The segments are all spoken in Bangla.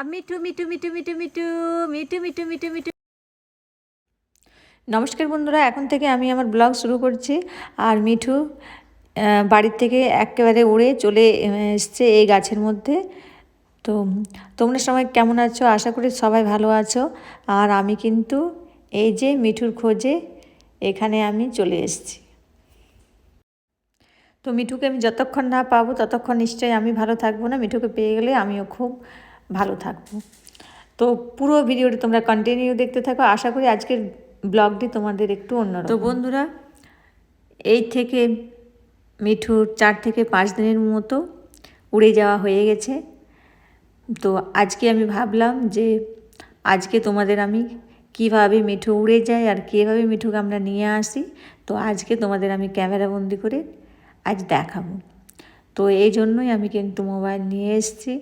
মিঠু মিঠু মিঠু মিঠু মিঠু মিঠু মিঠু মিঠু মিঠু। নমস্কার বন্ধুরা, এখন থেকে আমি আমার ব্লগ শুরু করছি। আর মিঠু বাড়ির থেকে একেবারে উড়ে চলে এসছে এই গাছের মধ্যে। তো তোমরা সবাই কেমন আছো? আশা করি সবাই ভালো আছো। আর আমি কিন্তু এই যে মিঠুর খোঁজে এখানে আমি চলে এসেছি। তো মিঠুকে আমি যতক্ষণ না পাবো ততক্ষণ নিশ্চয়ই আমি ভালো থাকবো না। মিঠুকে পেয়ে গেলে আমিও খুব ভালো থাকবো। তো পুরো ভিডিওটি তোমরা কন্টিনিউ দেখতে থাকো। আশা করি আজকের ব্লগটি তোমাদের একটু অন্যরকম। তো বন্ধুরা, এই থেকে মিঠুর 4 থেকে 5 দিনের মতো উড়ে যাওয়া হয়ে গেছে। তো আজকে আমি ভাবলাম যে আজকে তোমাদের আমি কিভাবে মিঠু উড়ে যায় আর কীভাবে মিঠুকে আমরা নিয়ে আসি, তো আজকে তোমাদের আমি ক্যামেরাবন্দি করে আজ দেখাবো। তো এই জন্যই আমি কিন্তু মোবাইল নিয়ে এসেছি।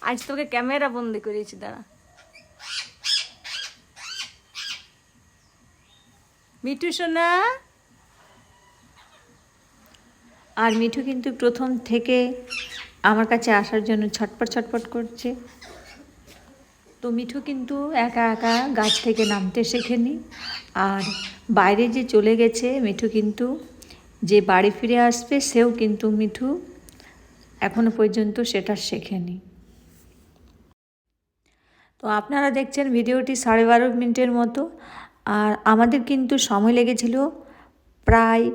আজ তোকে ক্যামেরা বন্দি করেছি, দাঁড়া। মিঠু সোনা। আর মিঠু কিন্তু প্রথম থেকে আমার কাছে আসার জন্য ছটপট ছটপট করছে। তো মিঠু কিন্তু একা একা গাছ থেকে নামতে শেখেনি। আর বাইরে যে চলে গেছে মিঠু, কিন্তু যে বাড়ি ফিরে আসবে সেও কিন্তু মিঠু এখনো পর্যন্ত সেটা শেখেনি। তো আপনারা দেখছেন ভিডিওটি 12.5 মিনিটের মতো। আর আমাদের কিন্তু সময় লেগেছিল প্রায়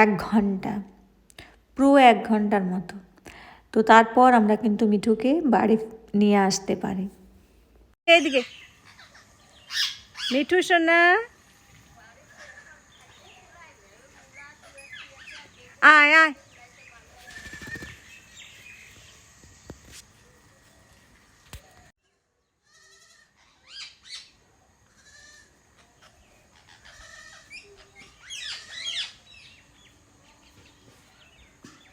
1 ঘন্টা, পুরো 1 ঘন্টার মতো। তো তারপর আমরা কিন্তু মিঠুকে বাড়ি নিয়ে আসতে পারি। এইদিকে মিঠু সোনা, আয় আয়।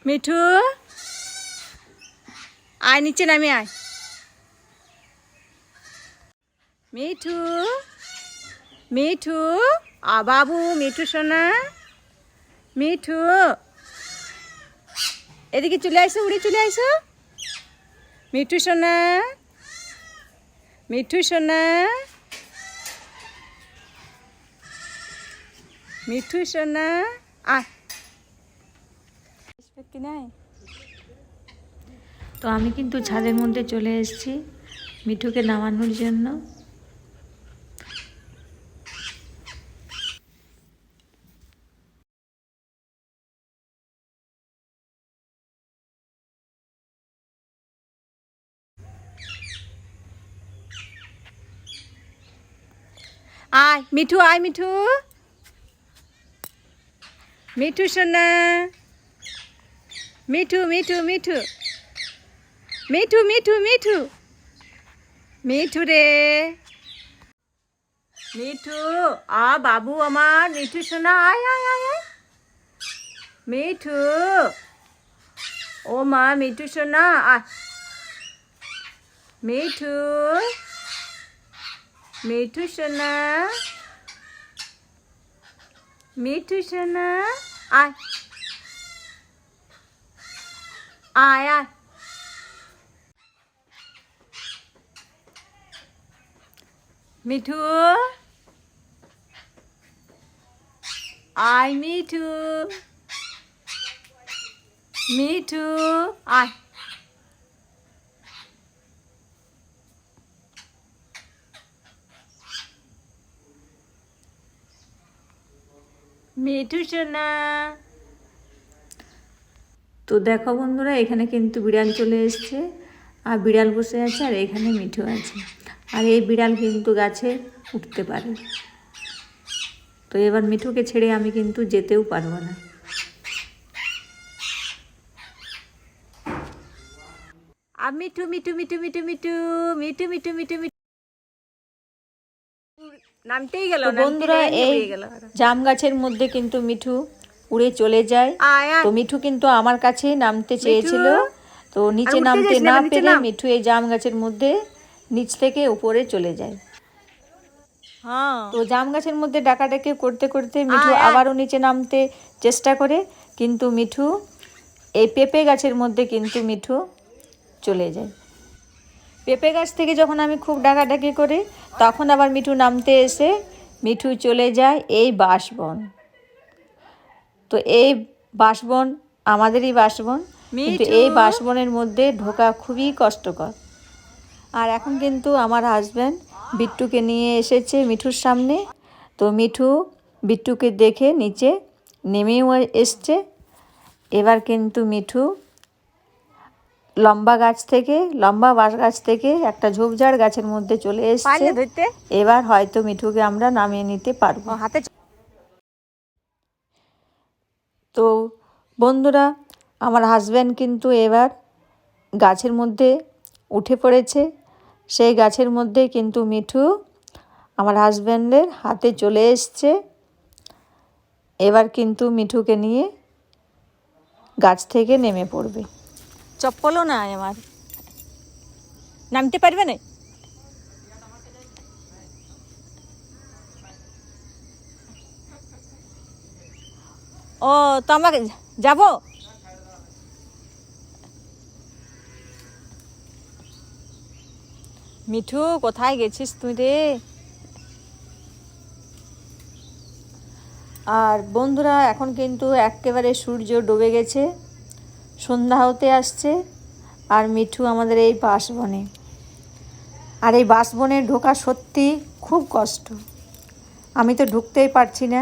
মিঠু আয়, নিচে নামে আয়। মিঠু মিঠু বাবু, মিঠু সোনা, মিঠু এদিকে চলে আসো, উড়ে চলে আসো। মিঠু সোনা, মিঠু সোনা, মিঠু সোনা, আয়। তো আমি কিন্তু ছাদের মধ্যে চলে এসেছি মিঠুকে নামানোর জন্য। আয় মিঠু, আয় মিঠু, মিঠু সোনা, মিঠু মিঠু মিঠু মিঠু মিঠু মিঠু মিঠু রে, মিঠু বাবু আমার, মিঠু সোনা, আয় আয় আয় আয়। মিঠু ও মা, মিঠু সোনা আয়। মিঠু, মিঠু সোনা, মিঠু সোনা, আয় আয় আয়। মিঠু আয়, মিঠু মিঠু আয়। মিঠু সোনা। তো দেখো বন্ধুরা, এখানে কিন্তু বিড়াল চলে এসছে। আর বিড়াল বসে আছে আর এখানে মিঠু আছে। আর এই বিড়াল কিন্তু গাছে উঠতে পারে। তো এবার মিঠুকে ছেড়ে আমি কিন্তু যেতেও পারবো না। মিঠু মিঠু মিঠু মিঠু মিঠু মিঠু মিঠু মিঠু মিঠু নামতেই গেল। বন্ধুরা, এই জাম গাছের মধ্যে কিন্তু মিঠু উড়ে চলে যায়। তো মিঠু কিন্তু আমার কাছে নামতে চেয়েছিল, তো নিচে নামতে না পেরে মিঠু এই জাম গাছের মধ্যে নিচ থেকে উপরে চলে যায়। তো জাম গাছের মধ্যে ডাকাডাকি করতে করতে মিঠু আবারও নিচে নামতে চেষ্টা করে, কিন্তু মিঠু এই পেঁপে গাছের মধ্যে কিন্তু মিঠু চলে যায়। পেঁপে গাছ থেকে যখন আমি খুব ডাকাডাকি করি তখন আবার মিঠু নামতে এসে মিঠু চলে যায় এই বাঁশবন। তো এই বাঁশবন আমাদেরই বাঁশবন, কিন্তু এই বাঁশবনের মধ্যে ঢোকা খুবই কষ্টকর। আর এখন কিন্তু আমার হাজব্যান্ড বিট্টুকে নিয়ে এসেছে মিঠুর সামনে। তো মিঠু বিট্টুকে দেখে নিচে নেমেও এসছে। এবার কিন্তু মিঠু লম্বা বাঁশ গাছ থেকে একটা ঝোপঝাড় গাছের মধ্যে চলে এসছে। এবার হয়তো মিঠুকে আমরা নামিয়ে নিতে পারবো হাতে। তো বন্ধুরা, আমার হাজব্যান্ড কিন্তু এবার গাছের মধ্যে উঠে পড়েছে। সেই গাছের মধ্যে কিন্তু মিঠু আমার হাজব্যান্ডের হাতে চলে এসছে। এবার কিন্তু মিঠুকে নিয়ে গাছ থেকে নেমে পড়বে। চপ্পলও নাই আমার, নামতে পারবে না। ও তো আমাকে যাবো। মিঠু কোথায় গেছিস তুই রে? আর বন্ধুরা, এখন কিন্তু একেবারে সূর্য ডুবে গেছে, সন্ধ্যা হতে আসছে। আর মিঠু আমাদের এই বাঁশবনে। আর এই বাঁশবনে ঢোকা সত্যি খুব কষ্ট, আমি তো ঢুকতেই পারছি না।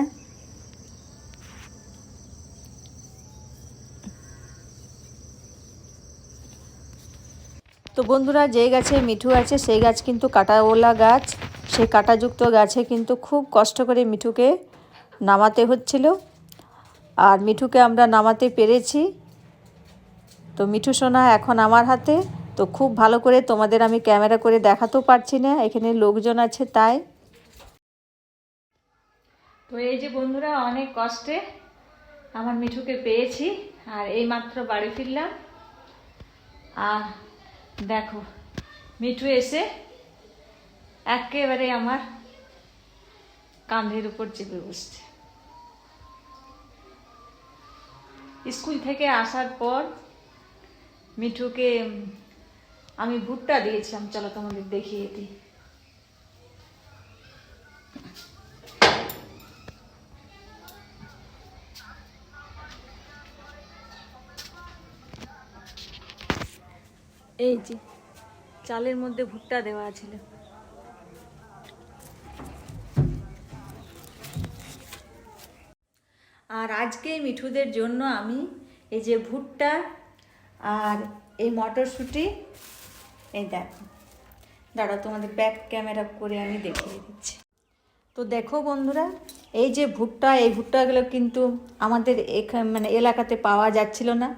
তো বন্ধুরা, যে গাছে মিঠু আছে সেই গাছ কিন্তু কাঁটাওয়ালা গাছ। সেই কাঁটাযুক্ত গাছে কিন্তু খুব কষ্ট করে মিঠুকে নামাতে হচ্ছিল। আর মিঠুকে আমরা নামাতে পেরেছি। তো মিঠু সোনা এখন আমার হাতে। তো খুব ভালো করে তোমাদের আমি ক্যামেরা করে দেখাতেও পারছি না, এখানে লোকজন আছে তাই। তো এই যে বন্ধুরা, অনেক কষ্টে আমার মিঠুকে পেয়েছি। আর এই মাত্র বাড়ি ফিরলাম। আর দেখো, মিঠু এসে একেবারে আমার কাঁধের উপর চেপে বসছে। স্কুল থেকে আসার পর মিঠুকে আমি ভুট্টা দিয়েছিলাম, চলো তোমাদের দেখিয়ে দিই। এই যে চালের মধ্যে ভুট্টা দেওয়া ছিল। আর আজকে মিঠুদের জন্য আমি এই যে ভুট্টা আর এই মটরশুঁটি, এই দেখো, দাঁড়াও তোমাদের ব্যাক ক্যামেরা করে আমি দেখিয়ে দিচ্ছি। তো দেখো বন্ধুরা, এই যে ভুট্টা, এই ভুট্টাগুলো কিন্তু আমাদের মানে এলাকাতে পাওয়া যাচ্ছিল না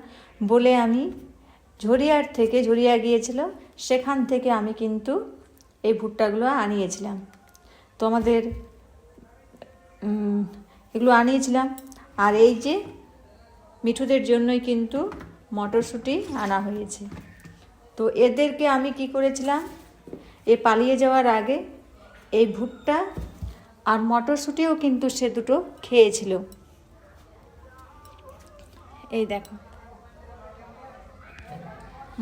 বলে আমি ঝরিয়া গিয়েছিল, সেখান থেকে আমি কিন্তু এই ভুট্টাগুলো আনিয়েছিলাম। তো আমাদের এগুলো আনিয়েছিলাম। আর এই যে মিঠুদের জন্যই কিন্তু মটরশুঁটি আনা হয়েছে। তো এদেরকে আমি কি করেছিলাম, এ পালিয়ে যাওয়ার আগে এই ভুট্টা আর মটরশুঁটিও কিন্তু সে দুটো খেয়েছিল। এই দেখো,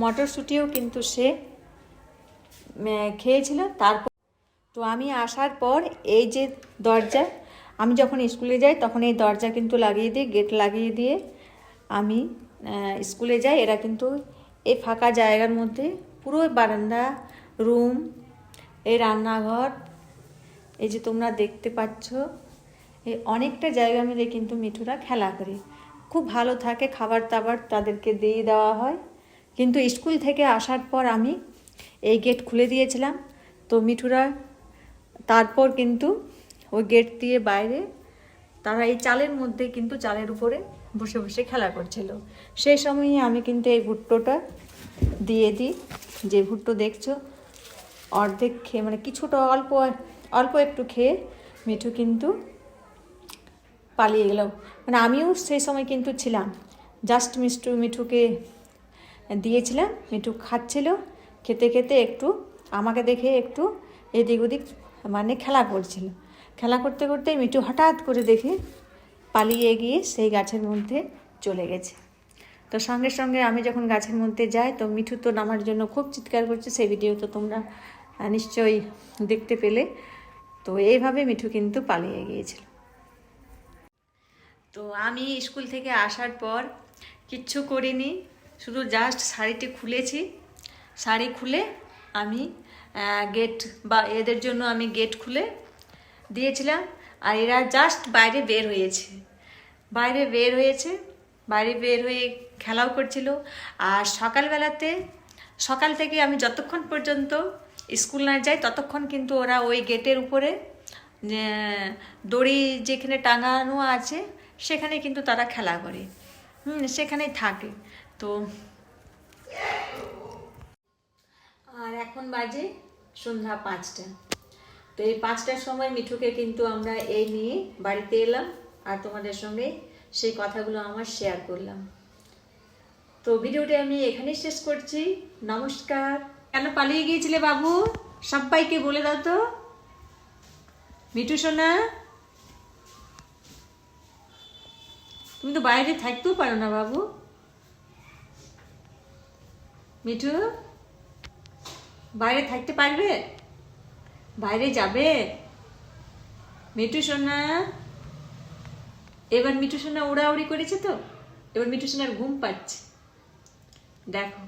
মটরশুঁটিও কিন্তু সে খেয়েছিল। তারপর তো আমি আসার পর এই যে দরজা, আমি যখন স্কুলে যাই তখন এই দরজা কিন্তু লাগিয়ে দিই, গেট লাগিয়ে দিয়ে আমি স্কুলে যাই। এরা কিন্তু এই ফাঁকা জায়গার মধ্যে পুরো বারান্দা, রুম, এই রান্নাঘর, এই যে তোমরা দেখতে পাচ্ছ, এই অনেকটা জায়গা মিলে কিন্তু মিঠুরা খেলা করে, খুব ভালো থাকে। খাবার দাবার তাদেরকে দিয়ে দেওয়া হয়। কিন্তু স্কুল থেকে আসার পর আমি এই গেট খুলে দিয়েছিলাম। তো মিঠুরা তারপর কিন্তু ওই গেট দিয়ে বাইরে তারা এই চালের মধ্যে কিন্তু চালের উপরে বসে বসে খেলা করছিল। সেই সময়ই আমি কিন্তু এই ভুট্টোটা দিয়ে দিই। যে ভুট্টো দেখছো অর্ধেক খেয়ে, মানে কিছুটা অল্প একটু খেয়ে মিঠু কিন্তু পালিয়ে গেল। মানে আমিও সেই সময় কিন্তু ছিলাম, জাস্ট মিঠুকে দিয়েছিলাম। মিঠু খাচ্ছিল, খেতে খেতে একটু আমাকে দেখে একটু এদিক ওদিক মানে খেলা করছিল। খেলা করতে করতে মিঠু হঠাৎ করে দেখে পালিয়ে গিয়ে সেই গাছের মধ্যে চলে গেছে। তো সঙ্গে সঙ্গে আমি যখন গাছের মধ্যে যাই তো মিঠু তো নামার জন্য খুব চিৎকার করছে, সেই ভিডিও তো তোমরা নিশ্চয়ই দেখতে পেলে। তো এইভাবে মিঠু কিন্তু পালিয়ে গিয়েছিল। তো আমি স্কুল থেকে আসার পর কিচ্ছু করিনি, শুধু জাস্ট শাড়িটি খুলেছি। শাড়ি খুলে আমি গেট বা এদের জন্য আমি গেট খুলে দিয়েছিলাম, আর এরা জাস্ট বাইরে বের হয়েছে। বাইরে বের হয়ে খেলাও করছিল। আর সকাল থেকে আমি যতক্ষণ পর্যন্ত স্কুল না যাই ততক্ষণ কিন্তু ওরা ওই গেটের উপরে দড়ি যেখানে টাঙানো আছে সেখানে কিন্তু তারা খেলা করে, সেখানেই থাকে। তো আর এখন বাজে সন্ধ্যা 5টা। তো এই 5টার সময় মিঠুকে কিন্তু আমরা এই নিয়ে বাড়িতে এলাম, আর তোমাদের সঙ্গে সেই কথাগুলো আমার শেয়ার করলাম। তো ভিডিওটি আমি এখানেই শেষ করছি। নমস্কার। কেন পালিয়ে গিয়েছিলে বাবু? সবাইকে বলে দাও তো। মিঠু সোনা, তুমি তো বাইরে থাকতেও পারো না বাবু। মিঠু, বাইরে থাকতে পারবে? বাইরে যাবে? মিঠু সোনা, এবার মিঠু সোনা উড়াউড়ি করেছে তো, এবার মিঠু সোনার ঘুম পাচ্ছে, দেখো।